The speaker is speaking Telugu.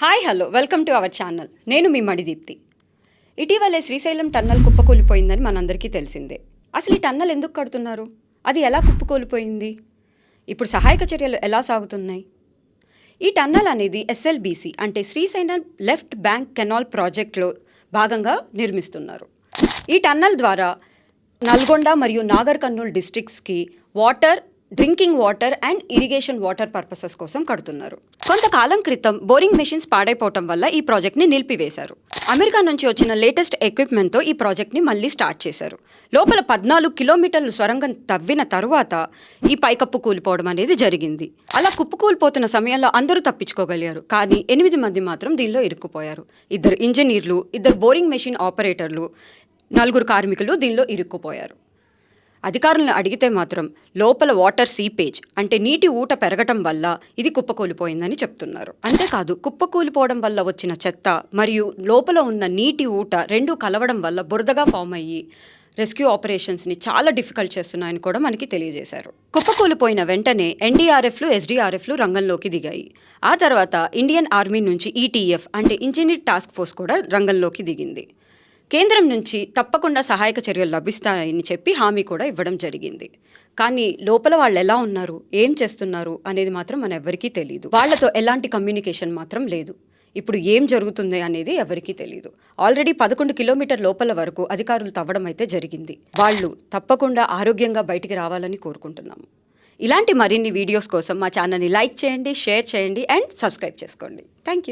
Hi hello welcome to our channel. నేను మీ మణిదీప్తి. ఇటీవలే శ్రీశైలం టన్నల్ కుప్పకూలిపోయిందని మనందరికీ తెలిసిందే. అసలు ఈ టన్నల్ ఎందుకు కడుతున్నారు? అది ఎలా కుప్పకూలిపోయింది? ఇప్పుడు సహాయక చర్యలు ఎలా సాగుతున్నాయి? ఈ టన్నల్ అనేది SLBC అంటే శ్రీశైలం లెఫ్ట్ బ్యాంక్ కెనాల్ ప్రాజెక్ట్లో భాగంగా నిర్మిస్తున్నారు. ఈ టన్నల్ ద్వారా నల్గొండ మరియు నాగర్ కర్నూల్ డిస్ట్రిక్ట్స్కి drinking water and irrigation water purposes కోసం కడుతున్నారు. కొంతకాలం క్రితం బోరింగ్ మెషిన్స్ పాడైపోవటం వల్ల ఈ ప్రాజెక్ట్ని నిలిపివేశారు. అమెరికా నుంచి వచ్చిన లేటెస్ట్ ఎక్విప్మెంట్తో ఈ ప్రాజెక్ట్ని మళ్ళీ స్టార్ట్ చేశారు. లోపల 14 కిలోమీటర్లు సొరంగం తవ్విన తరువాత ఈ పైకప్పు కూలిపోవడం అనేది జరిగింది. అలా కుప్పకూలిపోతున్న సమయంలో అందరూ తప్పించుకోగలిగారు. కానీ 8 మంది మాత్రం దీనిలో ఇరుక్కుపోయారు. 2 ఇంజనీర్లు, 2 బోరింగ్ మెషిన్ ఆపరేటర్లు, 4 కార్మికులు దీనిలో ఇరుక్కుపోయారు. అధికారులను అడిగితే మాత్రం లోపల వాటర్ సీపేజ్ అంటే నీటి ఊట పెరగటం వల్ల ఇది కుప్పకూలిపోయిందని చెప్తున్నారు. అంతేకాదు కుప్పకూలిపోవడం వల్ల వచ్చిన చెత్త మరియు లోపల ఉన్న నీటి ఊట రెండూ కలవడం వల్ల బురదగా ఫామ్ అయ్యి రెస్క్యూ ఆపరేషన్స్ని చాలా డిఫికల్ట్ చేస్తున్నాయని కూడా మనకి తెలియజేశారు. కుప్పకూలిపోయిన వెంటనే NDRFలు, SDRFలు రంగంలోకి దిగాయి. ఆ తర్వాత ఇండియన్ ఆర్మీ నుంచి ETF అంటే ఇంజనీర్ టాస్క్ ఫోర్స్ కూడా రంగంలోకి దిగింది. కేంద్రం నుంచి తప్పకుండా సహాయక చర్యలు లభిస్తాయని చెప్పి హామీ కూడా ఇవ్వడం జరిగింది. కానీ లోపల వాళ్ళు ఎలా ఉన్నారు, ఏం చేస్తున్నారు అనేది మాత్రం మన ఎవరికీ తెలియదు. వాళ్లతో ఎలాంటి కమ్యూనికేషన్ మాత్రం లేదు. ఇప్పుడు ఏం జరుగుతుంది అనేది ఎవరికీ తెలియదు. ఆల్రెడీ 11 కిలోమీటర్ లోపల వరకు అధికారులు తవ్వడం అయితే జరిగింది. వాళ్ళు తప్పకుండా ఆరోగ్యంగా బయటికి రావాలని కోరుకుంటున్నాము. ఇలాంటి మరిన్ని వీడియోస్ కోసం మా ఛానల్ని లైక్ చేయండి, షేర్ చేయండి అండ్ సబ్స్క్రైబ్ చేసుకోండి. Thank you.